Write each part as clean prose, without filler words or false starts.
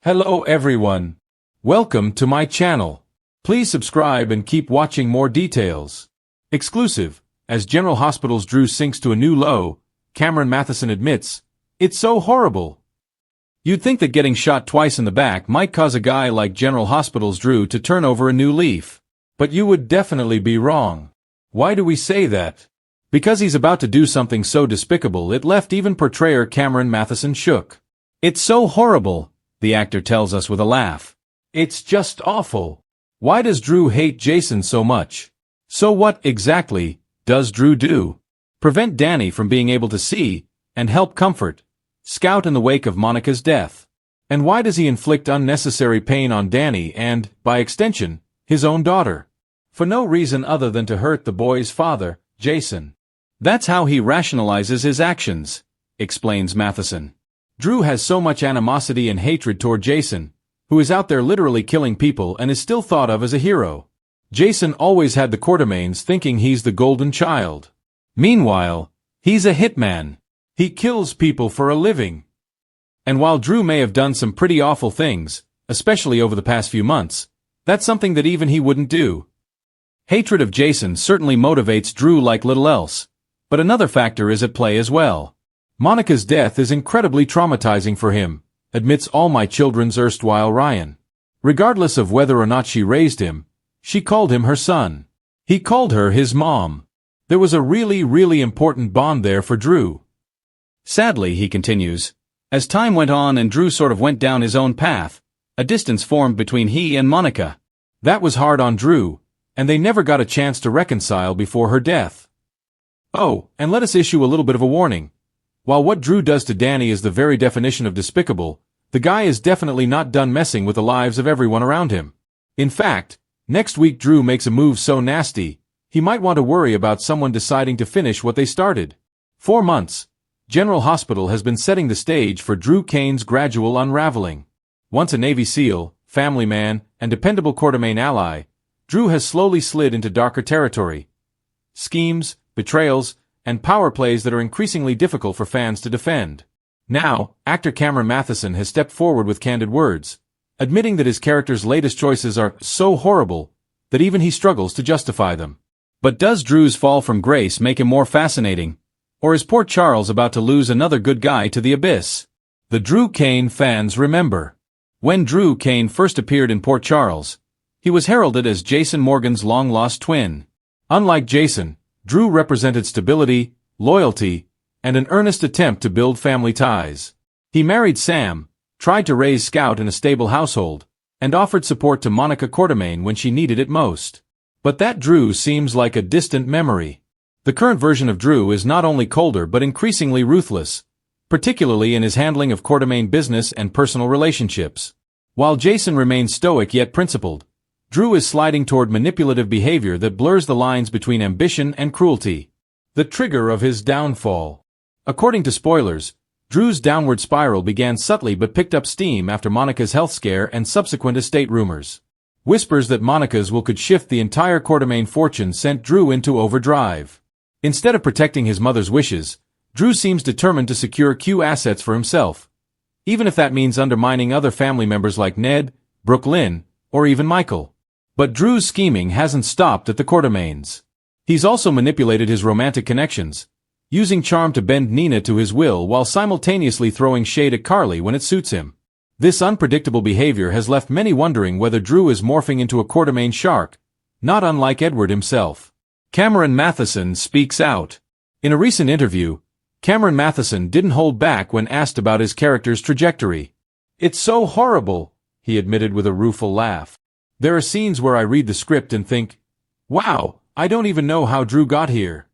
Hello everyone. Welcome to my channel. Please subscribe and keep watching more details. Exclusive. As General Hospital's Drew sinks to a new low, Cameron Mathison admits, "It's so horrible." You'd think that getting shot twice in the back might cause a guy like General Hospital's Drew to turn over a new leaf. But you would definitely be wrong. Why do we say that? Because he's about to do something so despicable it left even portrayer Cameron Mathison shook. "It's so horrible," the actor tells us with a laugh. "It's just awful. Why does Drew hate Jason so much?" So what exactly does Drew do? Prevent Danny from being able to see, and help comfort Scout in the wake of Monica's death. And why does he inflict unnecessary pain on Danny and, by extension, his own daughter? For no reason other than to hurt the boy's father, Jason. That's how he rationalizes his actions, explains Mathison. Drew has so much animosity and hatred toward Jason, who is out there literally killing people and is still thought of as a hero. Jason always had the Quartermaines thinking he's the golden child. Meanwhile, he's a hitman. He kills people for a living. And while Drew may have done some pretty awful things, especially over the past few months, that's something that even he wouldn't do. Hatred of Jason certainly motivates Drew like little else, but another factor is at play as well. Monica's death is incredibly traumatizing for him, admits All My Children's erstwhile Ryan. Regardless of whether or not she raised him, she called him her son. He called her his mom. There was a really important bond there for Drew. Sadly, he continues, as time went on and Drew sort of went down his own path, a distance formed between he and Monica. That was hard on Drew, and they never got a chance to reconcile before her death. Oh, and let us issue a little bit of a warning. While what Drew does to Danny is the very definition of despicable, the guy is definitely not done messing with the lives of everyone around him. In fact, next week Drew makes a move so nasty, he might want to worry about someone deciding to finish what they started. 4 months. General Hospital has been setting the stage for Drew Kane's gradual unraveling. Once a Navy SEAL, family man, and dependable Quartermaine ally, Drew has slowly slid into darker territory. Schemes, betrayals, and power plays that are increasingly difficult for fans to defend. Now, actor Cameron Mathison has stepped forward with candid words, admitting that his character's latest choices are so horrible that even he struggles to justify them. But does Drew's fall from grace make him more fascinating? Or is Port Charles about to lose another good guy to the abyss? The Drew Kane fans remember. When Drew Kane first appeared in Port Charles, he was heralded as Jason Morgan's long-lost twin. Unlike Jason, Drew represented stability, loyalty, and an earnest attempt to build family ties. He married Sam, tried to raise Scout in a stable household, and offered support to Monica Quartermaine when she needed it most. But that Drew seems like a distant memory. The current version of Drew is not only colder but increasingly ruthless, particularly in his handling of Quartermaine business and personal relationships. While Jason remains stoic yet principled, Drew is sliding toward manipulative behavior that blurs the lines between ambition and cruelty. The trigger of his downfall. According to spoilers, Drew's downward spiral began subtly but picked up steam after Monica's health scare and subsequent estate rumors. Whispers that Monica's will could shift the entire Quartermaine fortune sent Drew into overdrive. Instead of protecting his mother's wishes, Drew seems determined to secure Q assets for himself, even if that means undermining other family members like Ned, Brooklyn, or even Michael. But Drew's scheming hasn't stopped at the Quartermaines. He's also manipulated his romantic connections, using charm to bend Nina to his will while simultaneously throwing shade at Carly when it suits him. This unpredictable behavior has left many wondering whether Drew is morphing into a Quartermaine shark, not unlike Edward himself. Cameron Mathison speaks out. In a recent interview, Cameron Mathison didn't hold back when asked about his character's trajectory. "It's so horrible," he admitted with a rueful laugh. "There are scenes where I read the script and think, wow, I don't even know how Drew got here.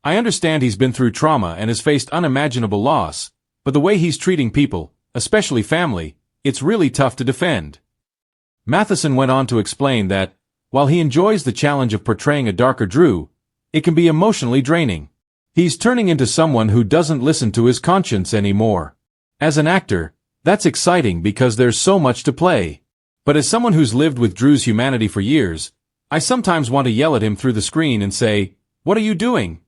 I understand he's been through trauma and has faced unimaginable loss, but the way he's treating people, especially family, it's really tough to defend." Mathison went on to explain that, while he enjoys the challenge of portraying a darker Drew, it can be emotionally draining. He's turning into someone who doesn't listen to his conscience anymore. As an actor, that's exciting because there's so much to play. But as someone who's lived with Drew's humanity for years, I sometimes want to yell at him through the screen and say, "What are you doing?"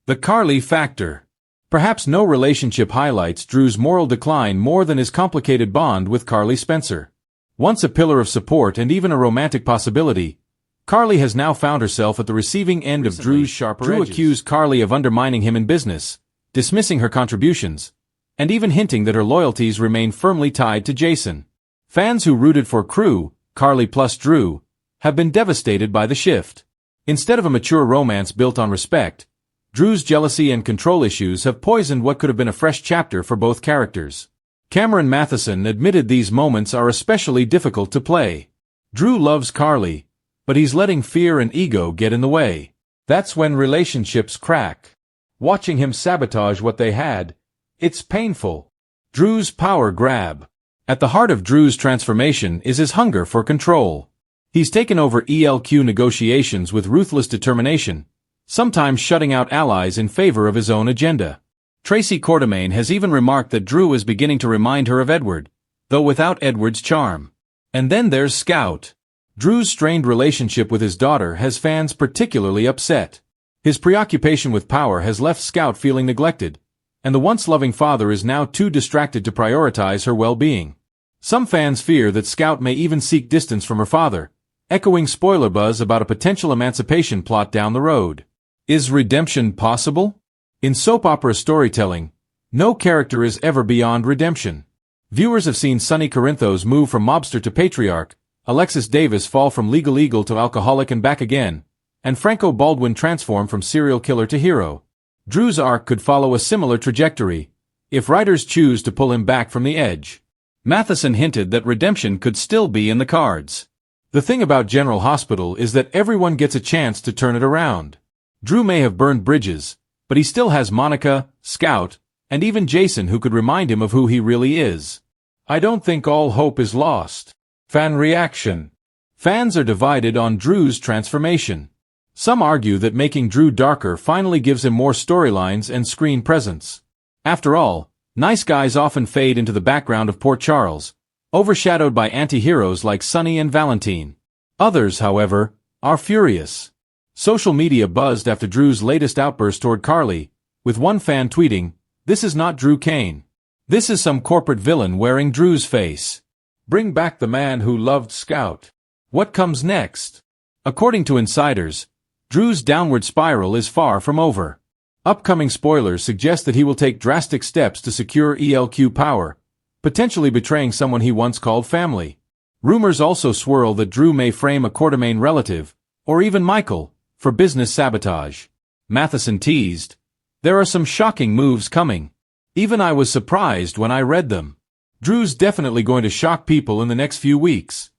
The Carly factor. Perhaps no relationship highlights Drew's moral decline more than his complicated bond with Carly Spencer. Once a pillar of support and even a romantic possibility, Carly has now found herself at the receiving end of Drew's sharper edges. Drew accused Carly of undermining him in business, dismissing her contributions, and even hinting that her loyalties remain firmly tied to Jason. Fans who rooted for Crew, Carly plus Drew, have been devastated by the shift. Instead of a mature romance built on respect, Drew's jealousy and control issues have poisoned what could have been a fresh chapter for both characters. Cameron Mathison admitted these moments are especially difficult to play. Drew loves Carly, but he's letting fear and ego get in the way. That's when relationships crack. Watching him sabotage what they had, it's painful. Drew's power grab. At the heart of Drew's transformation is his hunger for control. He's taken over ELQ negotiations with ruthless determination, sometimes shutting out allies in favor of his own agenda. Tracy Quartermaine has even remarked that Drew is beginning to remind her of Edward, though without Edward's charm. And then there's Scout. Drew's strained relationship with his daughter has fans particularly upset. His preoccupation with power has left Scout feeling neglected, and the once loving father is now too distracted to prioritize her well-being. Some fans fear that Scout may even seek distance from her father, echoing spoiler buzz about a potential emancipation plot down the road. Is redemption possible? In soap opera storytelling, no character is ever beyond redemption. Viewers have seen Sonny Corinthos move from mobster to patriarch, Alexis Davis fall from legal eagle to alcoholic and back again, and Franco Baldwin transform from serial killer to hero. Drew's arc could follow a similar trajectory, if writers choose to pull him back from the edge. Mathison hinted that redemption could still be in the cards. The thing about General Hospital is that everyone gets a chance to turn it around. Drew may have burned bridges, but he still has Monica, Scout, and even Jason who could remind him of who he really is. I don't think all hope is lost. Fan reaction. Fans are divided on Drew's transformation. Some argue that making Drew darker finally gives him more storylines and screen presence. After all, nice guys often fade into the background of Port Charles, overshadowed by anti-heroes like Sonny and Valentine. Others, however, are furious. Social media buzzed after Drew's latest outburst toward Carly, with one fan tweeting, "This is not Drew Kane. This is some corporate villain wearing Drew's face. Bring back the man who loved Scout." What comes next? According to insiders, Drew's downward spiral is far from over. Upcoming spoilers suggest that he will take drastic steps to secure ELQ power, potentially betraying someone he once called family. Rumors also swirl that Drew may frame a Quartermaine relative, or even Michael, for business sabotage. Mathison teased, "There are some shocking moves coming. Even I was surprised when I read them. Drew's definitely going to shock people in the next few weeks."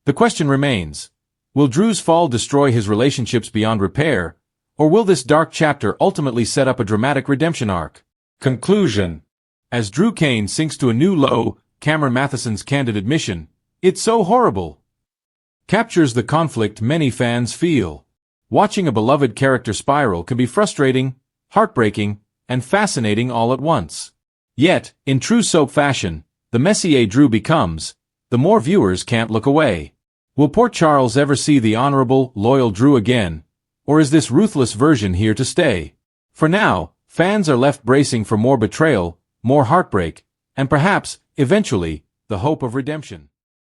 The question remains, will Drew's fall destroy his relationships beyond repair, or will this dark chapter ultimately set up a dramatic redemption arc? Conclusion. As Drew Kane sinks to a new low, Cameron Mathison's candid admission, "It's so horrible," captures the conflict many fans feel. Watching a beloved character spiral can be frustrating, heartbreaking, and fascinating all at once. Yet, in true soap fashion, the messier Drew becomes, the more viewers can't look away. Will Port Charles ever see the honorable, loyal Drew again, or is this ruthless version here to stay? For now, fans are left bracing for more betrayal, more heartbreak, and perhaps, eventually, the hope of redemption.